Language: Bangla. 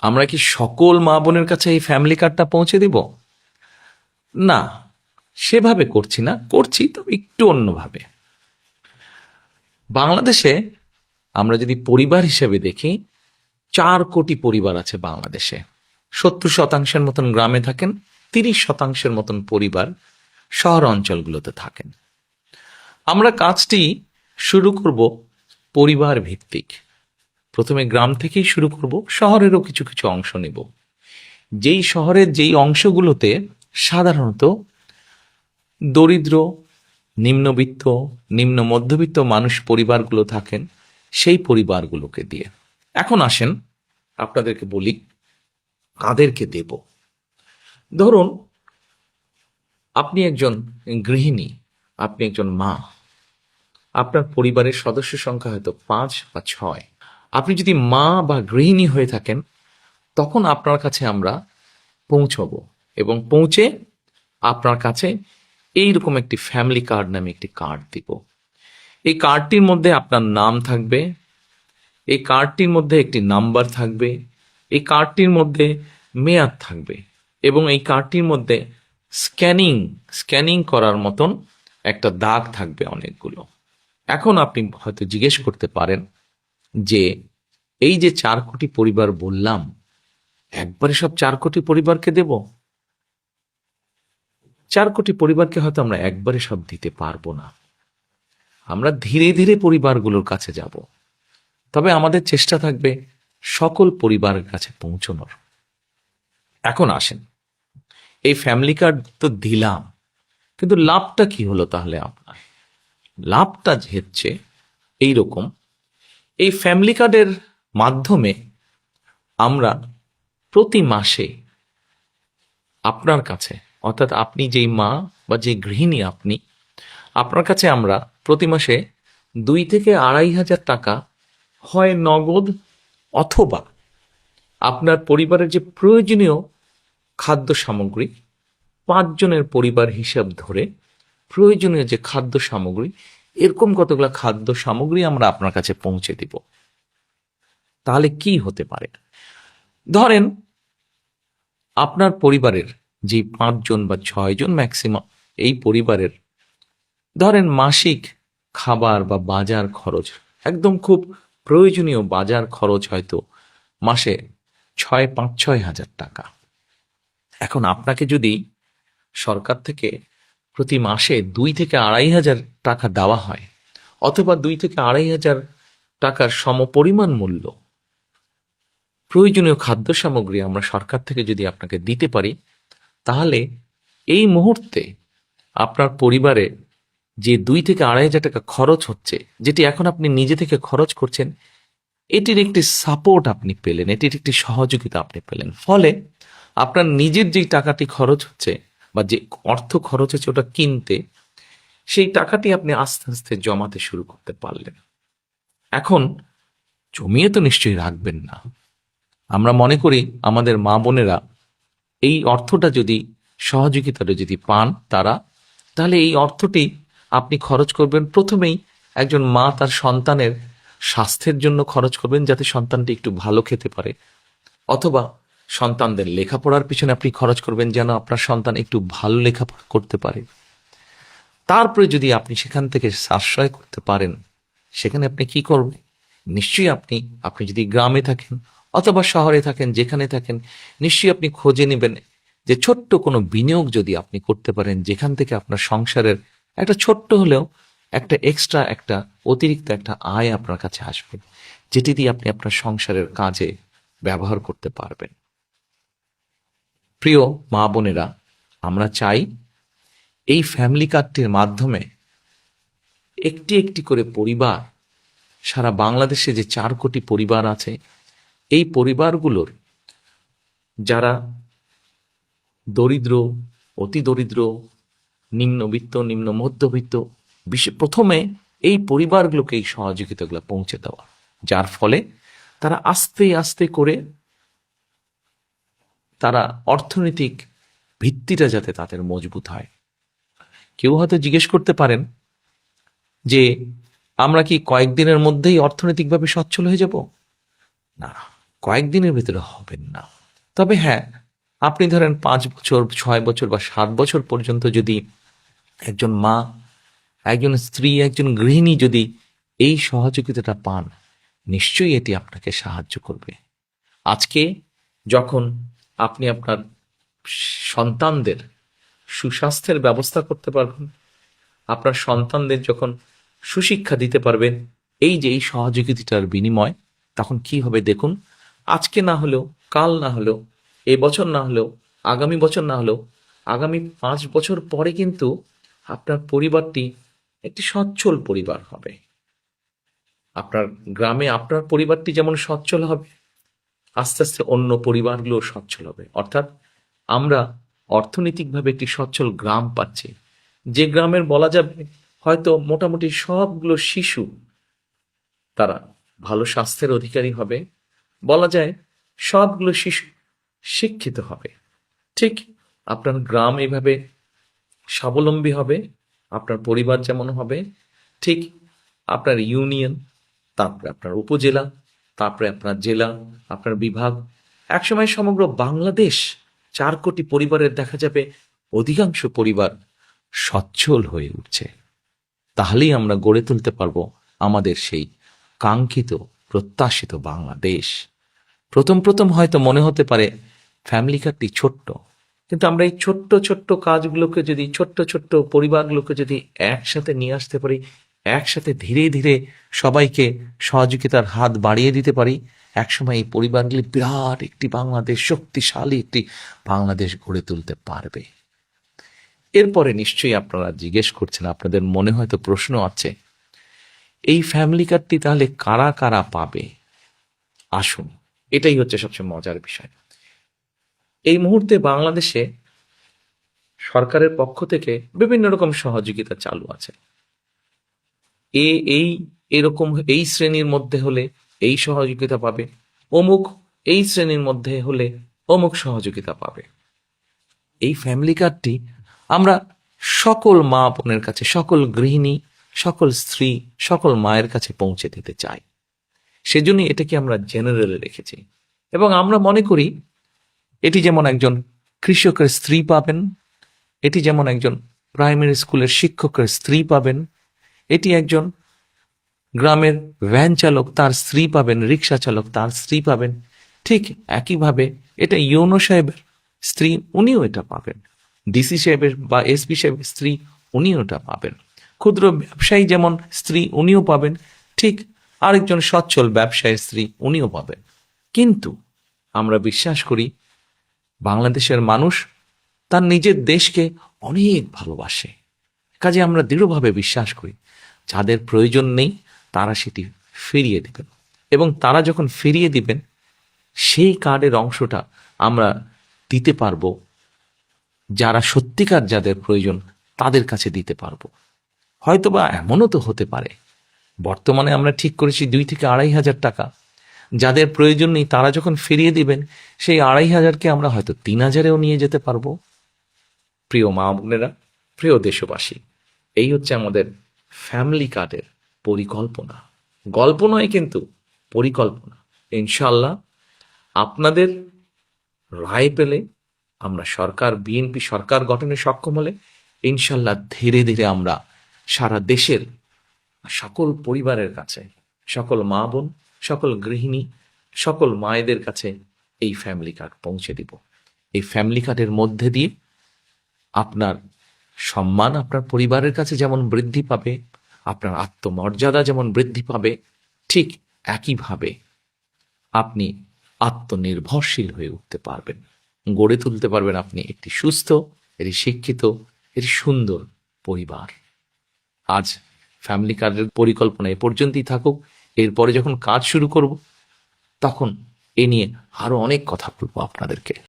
আমরা কি সকল মা বোনের কাছে এই ফ্যামিলি কার্ডটা পৌঁছে দিব? না, সেভাবে করছি না, করছি তবে একটু অন্যভাবে। বাংলাদেশে আমরা যদি পরিবার হিসেবে দেখি, 4 কোটি পরিবার আছে বাংলাদেশে। 70% মতন গ্রামে থাকেন, 30% মতন পরিবার শহর অঞ্চলগুলোতে থাকেন। আমরা কাজটি শুরু করব পরিবার ভিত্তিক। প্রথমে গ্রাম থেকেই শুরু করব, শহরেরও কিছু কিছু অংশ নেব। যেই শহরের যেই অংশগুলোতে সাধারণত দরিদ্র, নিম্নবিত্ত, নিম্ন মধ্যবিত্ত মানুষ পরিবারগুলো থাকেন, সেই পরিবারগুলোকে দিয়ে। এখন আসেন আপনাদেরকে বলি কাদেরকে দেব। ধরুন আপনি একজন গৃহিণী, আপনি একজন মা, আপনার পরিবারের সদস্য সংখ্যা হয়তো 5 বা 6। আপনি যদি মা বা গৃহিণী হয়ে থাকেন, তখন আপনার কাছে আমরা পৌঁছবো এবং পৌঁছে আপনার কাছে এইরকম একটি ফ্যামিলি কার্ড নামে একটি কার্ড দিব। এই কার্ডটির মধ্যে আপনার নাম থাকবে, এই কার্ডটির মধ্যে একটি নাম্বার থাকবে, এই কার্ডটির মধ্যে মেয়াদ থাকবে এবং এই কার্ডটির মধ্যে স্ক্যানিং করার মতন একটা দাগ থাকবে অনেকগুলো। এখন আপনি হয়তো জিজ্ঞেস করতে পারেন যে এই যে 4 কোটি পরিবার বললাম, একবারে সব 4 কোটি পরিবারকে দেব? 4 কোটি পরিবারকে হয়তো আমরা একবারে সব দিতে পারবো না। আমরা ধীরে ধীরে পরিবারগুলোর কাছে যাব, তবে আমাদের চেষ্টা থাকবে সকল পরিবারের কাছে পৌঁছানোর। এখন আসেন, এই ফ্যামিলি কার্ড তো দিলাম, কিন্তু লাভটা কি হলো তাহলে আপনার? লাভটা হচ্ছে এইরকম, এই ফ্যামিলি কার্ডের মাধ্যমে আমরা প্রতি মাসে আপনার কাছে, অর্থাৎ আপনি যেই মা বা যে গৃহিণী আপনি, আপনার কাছে আমরা প্রতি মাসে 2 থেকে 2,500 টাকা হয় নগদ, অথবা আপনার পরিবারের যে প্রয়োজনীয় খাদ্য সামগ্রী, 5 জনের পরিবার হিসাব ধরে প্রয়োজনীয় যে খাদ্য সামগ্রী, এরকম কতগুলো খাদ্য সামগ্রী আমরা আপনার কাছে পৌঁছে দিব। তাহলে কি হতে পারে? ধরেন আপনার পরিবারের যে 5 জন বা 6 জন ম্যাক্সিমাম, এই পরিবারের ধরেন মাসিক খাবার বা বাজার খরচ, একদম খুব প্রয়োজনীয় বাজার খরচ হয়তো মাসে 5-6 হাজার টাকা। এখন আপনাকে যদি সরকার থেকে প্রতি মাসে 2 থেকে 2,500 টাকা দেওয়া হয়, অথবা 2 থেকে 2,500 টাকার সমপরিমাণ মূল্য প্রয়োজনীয় খাদ্য সামগ্রী আমরা সরকার থেকে যদি আপনাকে দিতে পারি, তাহলে এই মুহূর্তে আপনার পরিবারে যে 2 থেকে 2,500 টাকা খরচ হচ্ছে, যেটি এখন আপনি নিজে থেকে খরচ করছেন, এটির একটি সাপোর্ট আপনি পেলেন, এটির একটি সহযোগিতা আপনি পেলেন। ফলে আপনার নিজের যেই টাকাটি খরচ হচ্ছে বা যে অর্থ খরচ হচ্ছে ওটা কিনতে, সেই টাকাটি আপনি আস্তে আস্তে জমাতে শুরু করতে পারলেন। এখন জমিয়ে তো নিশ্চয়ই রাখবেন না। আমরা মনে করি আমাদের মা বোনেরা এই অর্থটা যদি, সহযোগিতাটা যদি পান তারা, তাহলে এই অর্থটি আপনি খরচ করবেন প্রথমেই একজন মা তার সন্তানের স্বাস্থ্যের জন্য খরচ করবেন, যাতে সন্তানটি একটু ভালো খেতে পারে, অথবা সন্তানদের লেখাপড়ার পিছনে আপনি খরচ করবেন যেন আপনার সন্তান একটু ভালো লেখাপড়া করতে পারে। তারপরে যদি আপনি সেখান থেকে সাশ্রয় করতে পারেন, সেখানে আপনি কি করবেন? নিশ্চয়ই আপনি যদি গ্রামে থাকেন অথবা শহরে থাকেন, যেখানে থাকেন, নিশ্চয়ই আপনি খোঁজে নেবেন যে ছোট্ট কোনো বিনিয়োগ যদি আপনি করতে পারেন, যেখান থেকে আপনার সংসারের একটা ছোট্ট হলেও একটা এক্সট্রা, একটা অতিরিক্ত একটা আয় আপনার কাছে আসবে, যেটি দিয়ে আপনি আপনার সংসারের কাজে ব্যবহার করতে পারবেন। প্রিয় মা বোনেরা, আমরা চাই এই ফ্যামিলি কার্ডটির মাধ্যমে একটি একটি করে পরিবার, সারা বাংলাদেশে যে 4 কোটি পরিবার আছে, এই পরিবারগুলোর যারা দরিদ্র, অতি দরিদ্র, নিম্নবিত্ত, নিম্ন মধ্যবিত্ত, প্রথমে এই পরিবারগুলোকে এই সহযোগিতাগুলো পৌঁছে দেওয়া, যার ফলে তারা আস্তে আস্তে করে তারা অর্থনৈতিক ভিত্তিটা যাতে তাদের মজবুত হয়। কেউ হয়তো জিজ্ঞেস করতে পারেন যে আমরা কি কয়েকদিনের মধ্যেই অর্থনৈতিকভাবে সচ্ছল হয়ে যাব? না, কয়েকদিনের ভিতরে হবেন না। তবে হ্যাঁ, আপনি ধরেন 5 বছর, 6 বছর বা 7 বছর পর্যন্ত যদি একজন মা, একজন স্ত্রী, একজন গৃহিণী যদি এই সহযোগিতাটা পান, নিশ্চয়ই এটি আপনাকে সাহায্য করবে। আজকে যখন আপনি আপনার সন্তানদের সুস্বাস্থ্যের ব্যবস্থা করতে পারবেন, আপনার সন্তানদের যখন সুশিক্ষা দিতে পারবেন, এই যে এই সহযোগিতার বিনিময়, তখন কি হবে দেখুন। আজকে না হলেও, কাল না হলেও, এবছর না হলেও, আগামী বছর না হলেও, আগামী 5 বছর পরে কিন্তু আপনার পরিবারটি একটি সচ্ছল পরিবার হবে। আপনার গ্রামে আপনার পরিবারটি যেমন সচ্ছল হবে, আস্তে আস্তে অন্য পরিবারগুলো সচ্ছল হবে। অর্থাৎ আমরা অর্থনৈতিকভাবে একটি সচ্ছল গ্রাম পাচ্ছি, যে গ্রামের বলা যাবে হয়তো মোটামুটি সবগুলো শিশু তারা ভালো স্বাস্থ্যের অধিকারী হবে, বলা যায় সবগুলো শিশু শিক্ষিত হবে। ঠিক আপনার গ্রাম এইভাবে স্বাবলম্বী হবে, আপনার পরিবার যেমন হবে, ঠিক আপনার ইউনিয়ন, তারপরে আপনার উপজেলা, তারপরে আপনার জেলা, আপনার বিভাগ, একসময় সমগ্র বাংলাদেশ 4 কোটি পরিবারের দেখা যাবে অধিকাংশ পরিবার সচ্ছল হয়ে উঠছে। তাহলেই আমরা গড়ে তুলতে পারবো আমাদের সেই কাঙ্ক্ষিত প্রত্যাশিত বাংলাদেশ। প্রথম প্রথম হয়তো মনে হতে পারে ফ্যামিলি কার্ডটি ছোট্ট, কিন্তু আমরা এই ছোট্ট ছোট্ট কাজগুলোকে যদি, ছোট্ট ছোট্ট পরিবারগুলোকে যদি একসাথে নিয়ে আসতে পারি, একসাথে ধীরে ধীরে সবাইকে সহযোগিতার হাত বাড়িয়ে দিতে পারি, একসময় এই পরিবারগুলি বিরাট একটি বাংলাদেশ, শক্তিশালী একটি বাংলাদেশ গড়ে তুলতে পারবে। এরপরে নিশ্চয়ই আপনারা জিজ্ঞেস করছেন, আপনাদের মনে হয়তো প্রশ্ন আছে, এই ফ্যামিলি কার্ডটি তাহলে কারা কারা পাবে? আসুন, এটাই হচ্ছে সবচেয়ে মজার বিষয়। এই মুহূর্তে বাংলাদেশে সরকারের পক্ষ থেকে বিভিন্ন রকম সহযোগিতা চালু আছে। এরকম এই শ্রেণীর মধ্যে হলে এই সহযোগিতা পাবে, অমুক এই শ্রেণীর মধ্যে হলে অমুক সহযোগিতা পাবে। এই ফ্যামিলি কার্ডটি আমরা সকল মা বোনের কাছে, সকল গৃহিণী, সকল স্ত্রী, সকল মায়ের কাছে পৌঁছে দিতে চাই। সেজন্য এটাকে আমরা জেনারেলে রেখেছি। এবং আমরা মনে করি এটি যেমন একজন কৃষকের স্ত্রী পাবেন, এটি যেমন একজন প্রাইমারি স্কুলের শিক্ষকের স্ত্রী পাবেন, এটি একজন গ্রামের ভ্যান চালক তার স্ত্রী পাবেন, রিক্সা চালক তার স্ত্রী পাবেন, ঠিক একইভাবে এটা ইউনো সাহেবের স্ত্রী, উনিও এটা পাবেন। ডিসি সাহেবের বা এসপি সাহেবের স্ত্রী, উনিও এটা পাবেন। ক্ষুদ্র ব্যবসায়ী যেমন স্ত্রী, উনিও পাবেন, ঠিক আরেকজন সচ্ছল ব্যবসায়ীর স্ত্রী, উনিও পাবেন। কিন্তু আমরা বিশ্বাস করি বাংলাদেশের মানুষ তার নিজের দেশকে অনেক ভালোবাসে। কাজে আমরা দৃঢ়ভাবে বিশ্বাস করি যাদের প্রয়োজন নেই তারা সেটি ফিরিয়ে দিবেন, এবং তারা যখন ফিরিয়ে দিবেন সেই কার্ডের অংশটা আমরা দিতে পারবো যারা সত্যিকার যাদের প্রয়োজন তাদের কাছে দিতে পারবো। হয়তোবা এমনও তো হতে পারে বর্তমানে আমরা ঠিক করেছি 2 থেকে 2,500 টাকা, যাদের প্রয়োজন নেই তারা যখন ফিরিয়ে দিবেন সেই 2,500কে আমরা হয়তো 3,000-এও নিয়ে যেতে পারবো। প্রিয় মা বোনেরা, প্রিয় দেশবাসী, এই হচ্ছে আমাদের ফ্যামিলি কার্ডের পরিকল্পনা। গল্প নয় কিন্তু পরিকল্পনা। ইনশাল্লাহ আপনাদের রায় পেলে আমরা সরকার, বিএনপি সরকার গঠনে সক্ষম হলে ইনশাল্লাহ ধীরে ধীরে আমরা সারা দেশের সকল পরিবারের কাছে, সকল মা বোন, সকল গৃহিণী, সকল মায়েদের কাছে এই ফ্যামিলি কার্ড পৌঁছে দিব। এই ফ্যামিলি কার্ডের মধ্যে দিয়ে আপনার সম্মান আপনার পরিবারের কাছে যেমন বৃদ্ধি পাবে, আপনার আত্মমর্যাদা যেমন বৃদ্ধি পাবে, ঠিক একইভাবে আপনি আত্মনির্ভরশীল হয়ে উঠতে পারবেন, গড়ে তুলতে পারবেন আপনি একটি সুস্থ, একটি শিক্ষিত, একটি সুন্দর পরিবার। আজ ফ্যামিলি কার্ডের পরিকল্পনা এ পর্যন্তই থাকুক। এরপরে যখন কাজ শুরু করব তখন এ নিয়ে আরো অনেক কথা বলবো আপনাদেরকে।